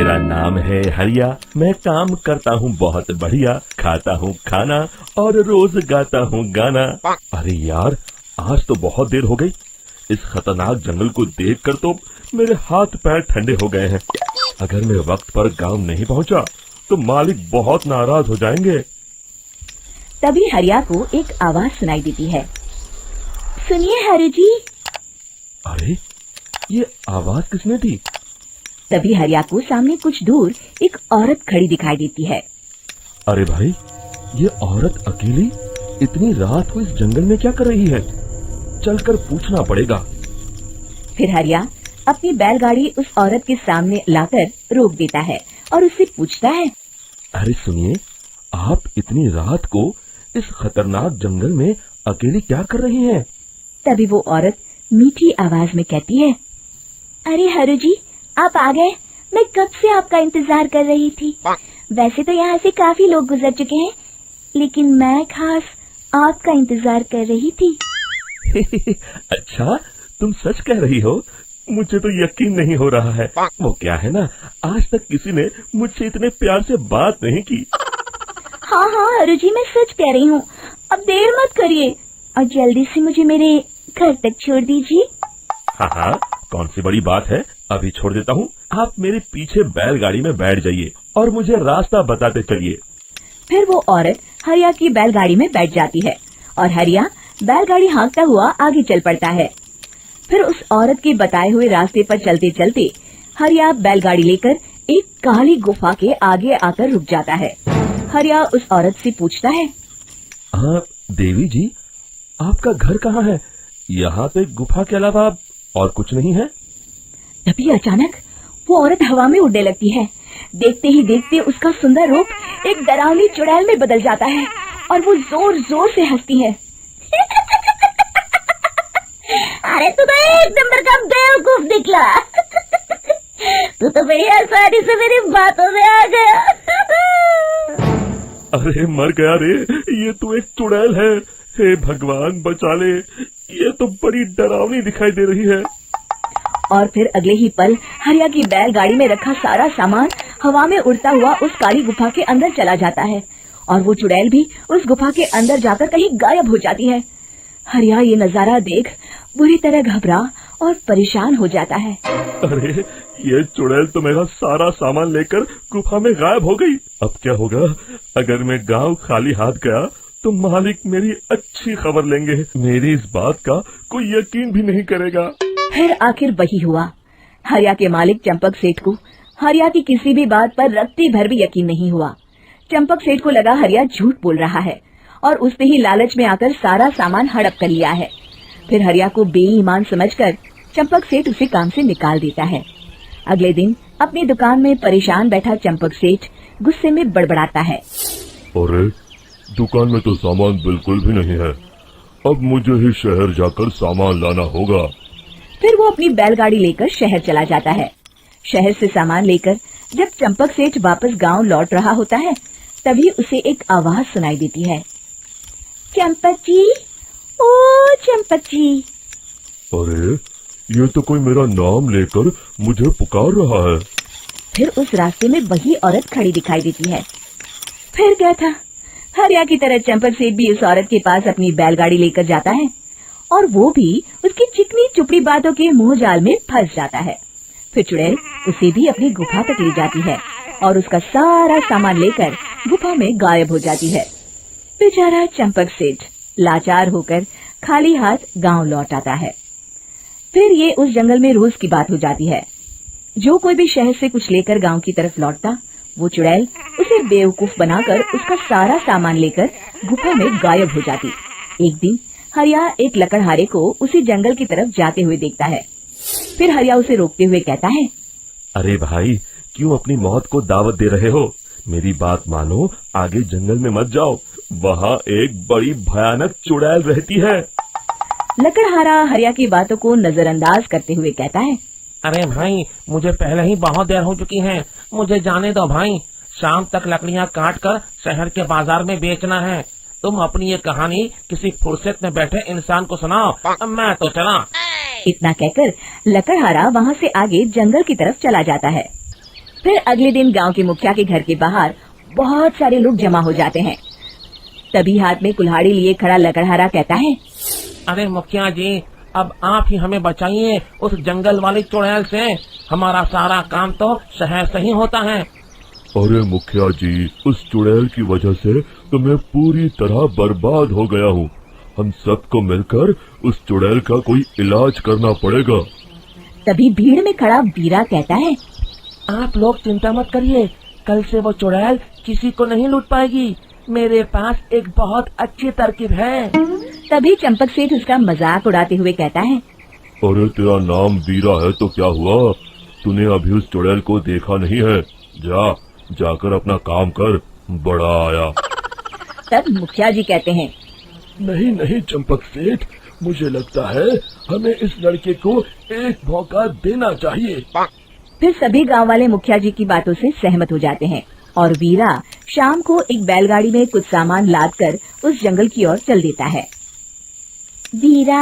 मेरा नाम है हरिया, मैं काम करता हूँ बहुत बढ़िया, खाता हूँ खाना और रोज गाता हूँ गाना। अरे यार, आज तो बहुत देर हो गई। इस खतरनाक जंगल को देखकर तो मेरे हाथ पैर ठंडे हो गए हैं। अगर मैं वक्त पर गांव नहीं पहुंचा तो मालिक बहुत नाराज हो जाएंगे। तभी हरिया को एक आवाज सुनाई देती है। सुनिए हरि जी। अरे, ये आवाज किसने दी? तभी हरिया को सामने कुछ दूर एक औरत खड़ी दिखाई देती है। अरे भाई, ये औरत अकेली इतनी रात को इस जंगल में क्या कर रही है? चलकर पूछना पड़ेगा। फिर हरिया अपनी बैलगाड़ी उस औरत के सामने लाकर रोक देता है और उससे पूछता है। अरे सुनिए, आप इतनी रात को इस खतरनाक जंगल में अकेली क्या कर रही हैं? तभी वो औरत मीठी आवाज में कहती है। अरे हरु जी, आप आ गए। मैं कब से आपका इंतजार कर रही थी। वैसे तो यहाँ से काफी लोग गुजर चुके हैं, लेकिन मैं खास आपका इंतजार कर रही थी। अच्छा, तुम सच कह रही हो? मुझे तो यकीन नहीं हो रहा है। वो क्या है ना, आज तक किसी ने मुझसे इतने प्यार से बात नहीं की। हाँ हाँ हरु जी, मैं सच कह रही हूँ। अब देर मत करिए और जल्दी से मुझे मेरे घर तक छोड़ दीजिए। हाँ हाँ, कौन सी बड़ी बात है, अभी छोड़ देता हूँ। आप मेरे पीछे बैलगाड़ी में बैठ जाइए और मुझे रास्ता बताते चलिए। फिर वो औरत हरिया की बैलगाड़ी में बैठ जाती है और हरिया बैलगाड़ी हाँकता हुआ आगे चल पड़ता है। फिर उस औरत के बताए हुए रास्ते पर चलते चलते हरिया बैलगाड़ी लेकर एक काली गुफा के आगे आकर रुक जाता है। हरिया उस औरत से पूछता है। हाँ देवी जी, आपका घर कहाँ है? यहाँ पे गुफा के अलावा और कुछ नहीं है? तभी अचानक वो औरत हवा में उड़ने लगती है। देखते ही देखते उसका सुंदर रूप एक डरावनी चुड़ैल में बदल जाता है और वो जोर जोर से हंसती है। अरे तू तो एक नंबर का बेवकूफ निकला। तू तो बड़ी आसानी से मेरी बातों में आ गया। अरे मर गया रे, ये तो एक चुड़ैल है। हे भगवान बचा ले, ये तो बड़ी डरावनी दिखाई दे रही है। और फिर अगले ही पल हरिया की बैलगाड़ी में रखा सारा सामान हवा में उड़ता हुआ उस काली गुफा के अंदर चला जाता है और वो चुड़ैल भी उस गुफा के अंदर जाकर कहीं गायब हो जाती है। हरिया ये नजारा देख बुरी तरह घबरा और परेशान हो जाता है। अरे, ये चुड़ैल तो मेरा सारा सामान लेकर गुफा में गायब हो गई। अब क्या होगा? अगर मैं गांव खाली हाथ गया तो मालिक मेरी अच्छी खबर लेंगे। मेरी इस बात का कोई यकीन भी नहीं करेगा। फिर आखिर वही हुआ। हरिया के मालिक चंपक सेठ को हरिया की किसी भी बात पर रत्ती भर भी यकीन नहीं हुआ। चंपक सेठ को लगा हरिया झूठ बोल रहा है और उसने ही लालच में आकर सारा सामान हड़प कर लिया है। फिर हरिया को बेईमान समझकर चंपक सेठ उसे काम से निकाल देता है। अगले दिन अपनी दुकान में परेशान बैठा चंपक सेठ गुस्से में बड़बड़ाता है। अरे, दुकान में तो सामान बिल्कुल भी नहीं है। अब मुझे ही शहर जाकर सामान लाना होगा। फिर वो अपनी बैलगाड़ी लेकर शहर चला जाता है। शहर से सामान लेकर जब चंपक सेठ वापस गांव लौट रहा होता है, तभी उसे एक आवाज सुनाई देती है। चंपक जी, ओ चंपक जी। अरे, ये तो कोई मेरा नाम लेकर मुझे पुकार रहा है। फिर उस रास्ते में वही औरत खड़ी दिखाई देती है। फिर क्या था, हरिया की तरह चंपक सेठ भी उस औरत के पास अपनी बैलगाड़ी लेकर जाता है और वो भी उसकी चिकनी चुपड़ी बातों के मुंह जाल में फंस जाता है। फिर चुड़ैल उसे भी अपनी गुफा तक ले जाती है और उसका सारा सामान लेकर गुफा में गायब हो जाती है। बेचारा चंपक सेठ लाचार होकर खाली हाथ गांव लौट आता है। फिर ये उस जंगल में रोज की बात हो जाती है। जो कोई भी शहर से कुछ लेकर गांव की तरफ लौटता, वो चुड़ैल उसे बेवकूफ बनाकर उसका सारा सामान लेकर गुफा में गायब हो जाती। एक दिन हरिया एक लकड़हारे को उसी जंगल की तरफ जाते हुए देखता है। फिर हरिया उसे रोकते हुए कहता है। अरे भाई, क्यों अपनी मौत को दावत दे रहे हो? मेरी बात मानो, आगे जंगल में मत जाओ। वहाँ एक बड़ी भयानक चुड़ैल रहती है। लकड़हारा हरिया की बातों को नजरअंदाज करते हुए कहता है। अरे भाई, मुझे पहले ही बहुत देर हो चुकी है। मुझे जाने दो भाई। शाम तक लकड़ियाँ काट कर शहर के बाजार में बेचना है। तुम अपनी ये कहानी किसी फुर्सत में बैठे इंसान को सुनाओ। मैं तो चला। इतना कहकर लकड़हारा वहाँ से आगे जंगल की तरफ चला जाता है। फिर अगले दिन गांव के मुखिया के घर के बाहर बहुत सारे लोग जमा हो जाते हैं। तभी हाथ में कुल्हाड़ी लिए खड़ा लकड़हारा कहता है, अरे मुखिया जी, अब आप ही हमें बचाइए उस जंगल वाली चुड़ैल से। हमारा सारा काम तो शहर से ही होता है। अरे मुखिया जी, उस चुड़ैल की वजह से तो मैं पूरी तरह बर्बाद हो गया हूँ। हम सबको मिलकर उस चुड़ैल का कोई इलाज करना पड़ेगा। तभी भीड़ में खड़ा वीरा कहता है, आप लोग चिंता मत करिए, कल से वो चुड़ैल किसी को नहीं लूट पाएगी। मेरे पास एक बहुत अच्छी तरकीब है। तभी चंपक सेठ उसका मजाक उड़ाते हुए कहता है, अरे तेरा नाम वीरा है तो क्या हुआ? तूने अभी उस चुड़ैल को देखा नहीं है? जाकर अपना काम कर, बड़ा आया। तब मुखिया जी कहते हैं, नहीं नहीं चंपक सेठ, मुझे लगता है हमें इस लड़के को एक मौका देना चाहिए। फिर सभी गांव वाले मुखिया जी की बातों से सहमत हो जाते हैं और वीरा शाम को एक बैलगाड़ी में कुछ सामान लादकर उस जंगल की ओर चल देता है। वीरा,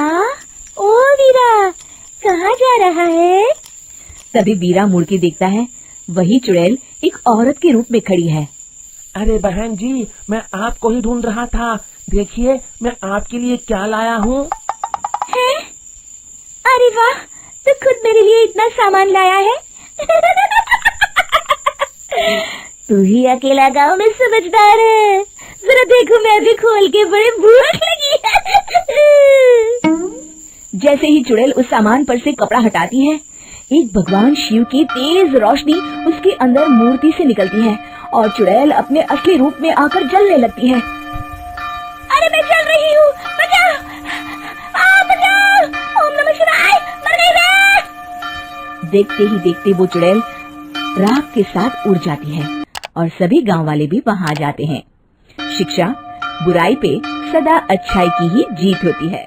ओ वीरा, कहाँ जा रहा है? तभी वीरा मुड़ के देखता है, वही चुड़ैल एक औरत के रूप में खड़ी है। अरे बहन जी, मैं आपको ही ढूंढ रहा था। देखिए, मैं आपके लिए क्या लाया हूँ। है? अरे वाह, तू खुद मेरे लिए इतना सामान लाया है। तू ही अकेला गांव में समझदार है। जरा देखो, मैं भी खोल के, बड़े भूख लगी है। जैसे ही चुड़ैल उस सामान पर से कपड़ा हटाती है, एक भगवान शिव की तेज रोशनी उसके अंदर मूर्ति से निकलती है और चुड़ैल अपने असली रूप में आकर जलने लगती है। अरे मैं जल रही हूँ, बचाओ! बचाओ! ओम नमः शिवाय, मर गई मैं! देखते ही देखते वो चुड़ैल राख के साथ उड़ जाती है और सभी गांव वाले भी वहां आ जाते हैं। शिक्षा बुराई पे सदा अच्छाई की ही जीत होती है।